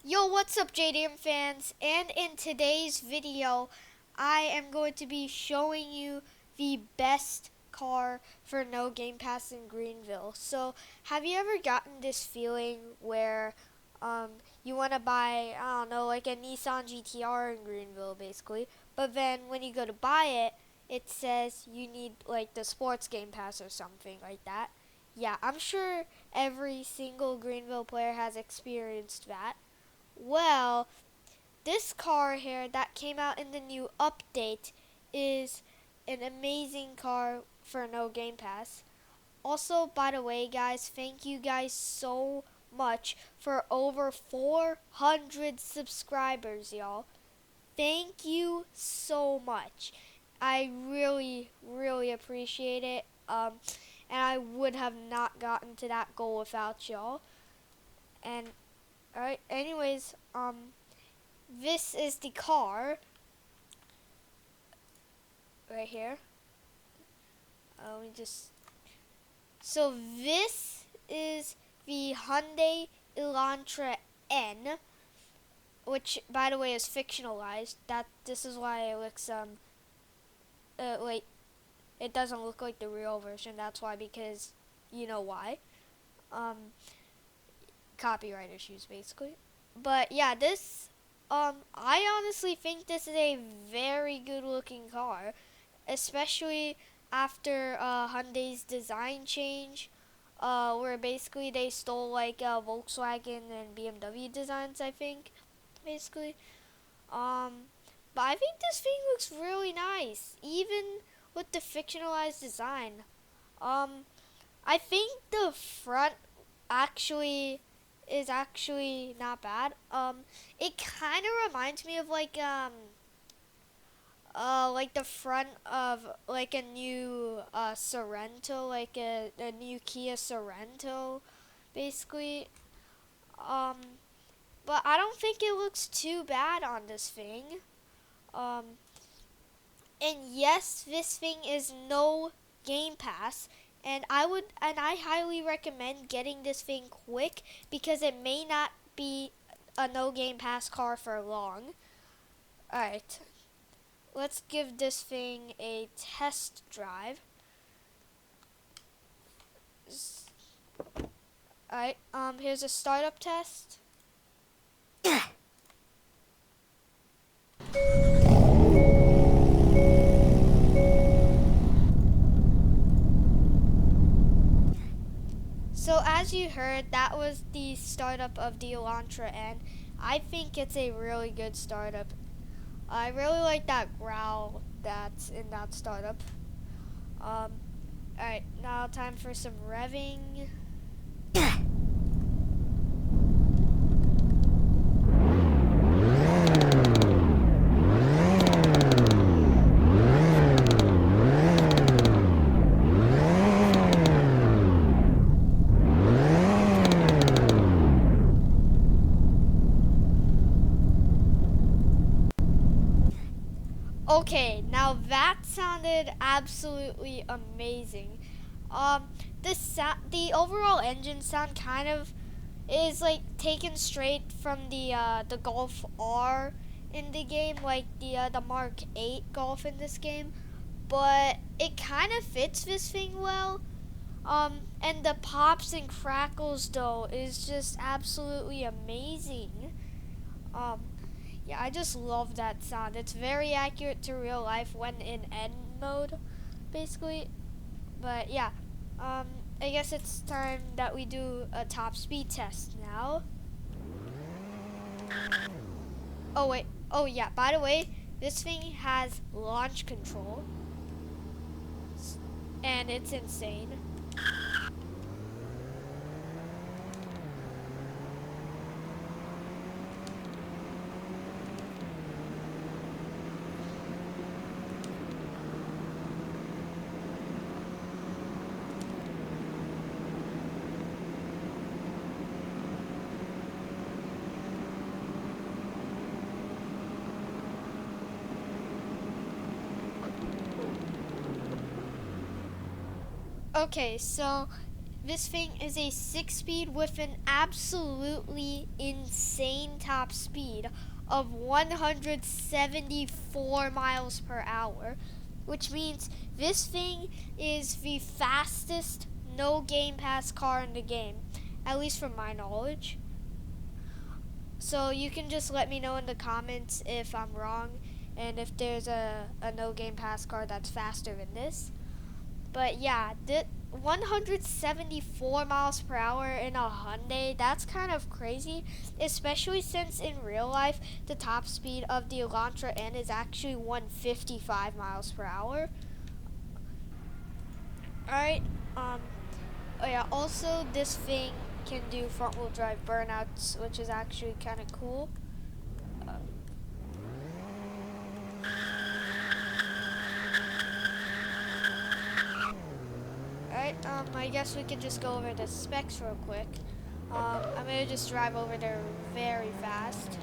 Yo, what's up, JDM fans? And in today's video, I am going to be showing you the best car for no Game Pass in Greenville. So, have you ever gotten this feeling where you want to buy, I don't know, like a Nissan GTR in Greenville, basically, but then when you go to buy it, it says you need like the sports Game Pass or something like that. Yeah, I'm sure every single Greenville player has experienced that. Well, this car here that came out in the new update is an amazing car for no Game Pass. Also, by the way, guys, thank you guys so much for over 400 subscribers, y'all. Thank you so much. I really, really appreciate it. And I would have not gotten to that goal without y'all. And alright, anyways, this is the car right here. Let me just. So this is the Hyundai Elantra N, which, by the way, is fictionalized. This is why it looks wait, it doesn't look like the real version. That's why, because you know why. Copyright issues, basically. But yeah, I honestly think this is a very good looking car, especially after Hyundai's design change, where basically they stole like Volkswagen and BMW designs, I think, basically. But I think this thing looks really nice, even with the fictionalized design. I think the front actually is actually not bad. It kind of reminds me of like the front of like a new Sorento, like a new Kia Sorento, basically. Um, but I don't think it looks too bad on this thing. Um, and yes, this thing is no Game Pass, and I highly recommend getting this thing quick because it may not be a no Game Pass car for long. Alright, let's give this thing a test drive. Alright, here's a startup test. So as you heard, that was the startup of the Elantra, and I think it's a really good startup. I really like that growl that's in that startup. Alright, now time for some revving. Okay, now that sounded absolutely amazing. The overall engine sound kind of is like taken straight from the Golf R in the game, like the Mark 8 Golf in this game, but it kind of fits this thing well. And the pops and crackles though is just absolutely amazing. Um, yeah, I just love that sound. It's very accurate to real life when in N mode, basically. But yeah, I guess it's time that we do a top speed test now. Oh wait, oh yeah, by the way, this thing has launch control, and it's insane. Okay, so This thing is a 6-speed with an absolutely insane top speed of 174 miles per hour, which means this thing is the fastest no Game Pass car in the game, at least from my knowledge. So you can just let me know in the comments if I'm wrong and if there's a no Game Pass car that's faster than this. But yeah, 174 miles per hour in a Hyundai, that's kind of crazy, especially since in real life the top speed of the Elantra N is actually 155 miles per hour. Alright, oh yeah, also this thing can do front wheel drive burnouts, which is actually kind of cool. Alright, I guess we could just go over the specs real quick. I'm gonna just drive over there very fast.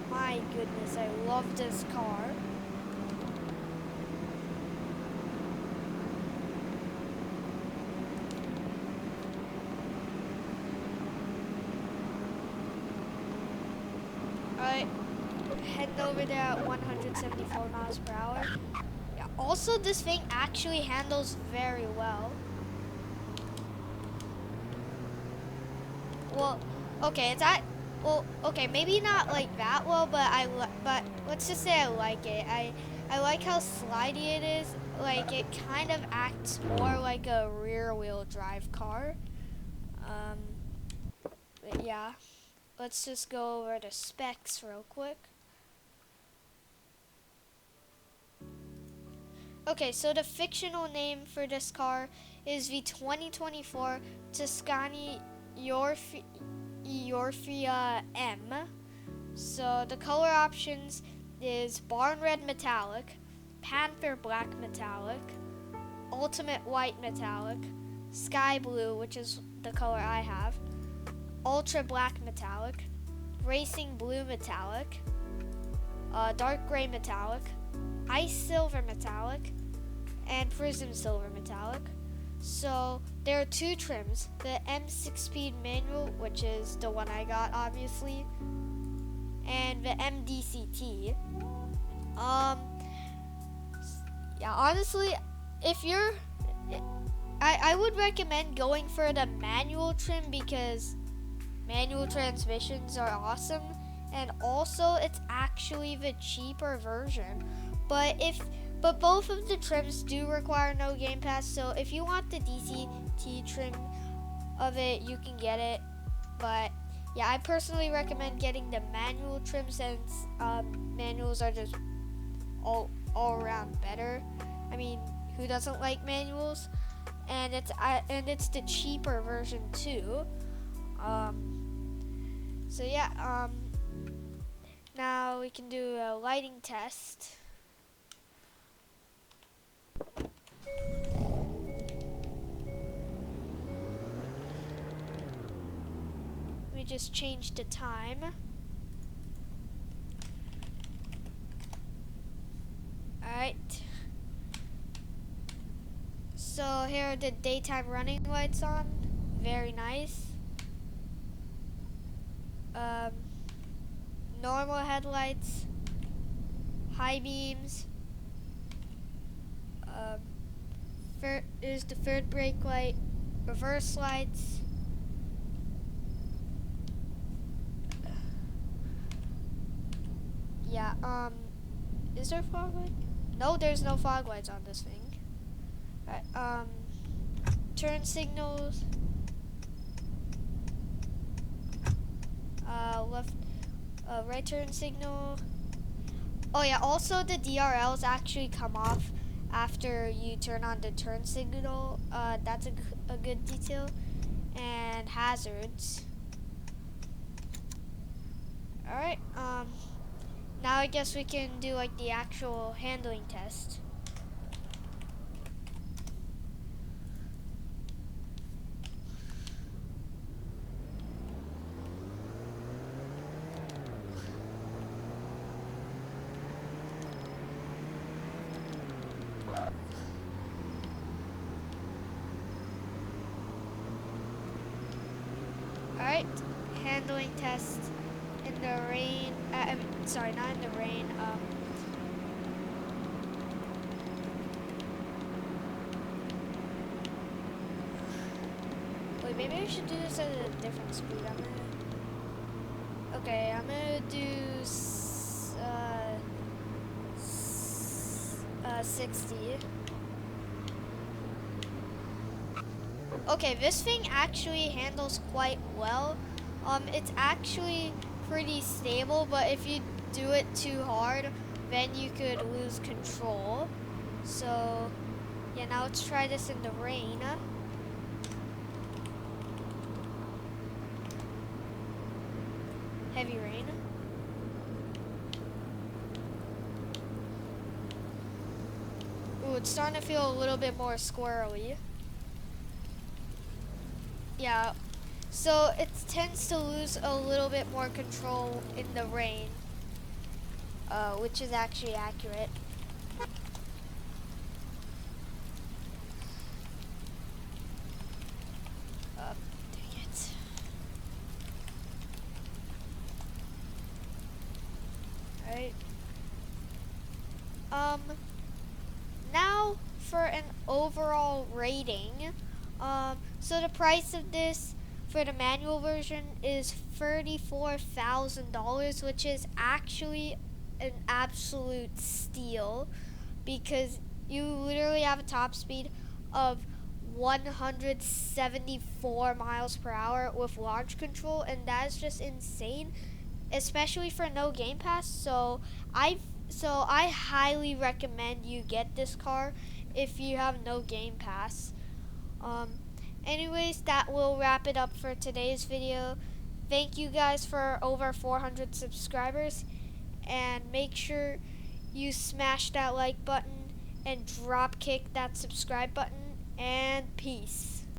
My goodness, I love this car. Alright, heading over there at 174 miles per hour. Yeah, also this thing actually handles very well. Well, okay, okay, maybe not like that well, but let's just say I like it. I like how slidey it is. Like it kind of acts more like a rear-wheel drive car. But yeah, let's just go over the specs real quick. Okay, so the fictional name for this car is the 2024 Tuscany Eorfia M. So the color options is Barn Red Metallic, Panther Black Metallic, Ultimate White Metallic, Sky Blue, which is the color I have, Ultra Black Metallic, Racing Blue Metallic, Dark Gray Metallic, Ice Silver Metallic, and Prism Silver Metallic. So there are two trims, the M6 speed manual, which is the one I got obviously, and the MDCT. Yeah, honestly, if you're, I would recommend going for the manual trim because manual transmissions are awesome, and also it's actually the cheaper version. But both of the trims do require no Game Pass, so if you want the DCT trim of it, you can get it. But yeah, I personally recommend getting the manual trim since manuals are just all around better. I mean, who doesn't like manuals? And it's the cheaper version too. So yeah, now we can do a lighting test. We just changed the time. Alright. So here are the daytime running lights on. Very nice. Normal headlights, high beams. There's the third brake light, reverse lights. Yeah, is there fog light? No, there's no fog lights on this thing. Alright, turn signals. Right turn signal. Oh yeah, also the DRLs actually come off after you turn on the turn signal. That's a good detail. And hazards. Alright, now I guess we can do like the actual handling test. Alright, handling test in the rain. Sorry, not in the rain. Wait, maybe I should do this at a different speed. I'm gonna do 60. Okay, this thing actually handles quite well. It's actually pretty stable, but if you do it too hard, then you could lose control. So, yeah, now let's try this in the rain. Heavy rain. Ooh, it's starting to feel a little bit more squirrely. Yeah, so it tends to lose a little bit more control in the rain, which is actually accurate. Dang it. Alright. Now for an overall rating. So the price of this for the manual version is $34,000, which is actually an absolute steal because you literally have a top speed of 174 miles per hour with launch control, and that is just insane, especially for no Game Pass. So I highly recommend you get this car if you have no Game Pass. Anyways, that will wrap it up for today's video. Thank you guys for over 400 subscribers, and make sure you smash that like button and drop kick that subscribe button, and peace.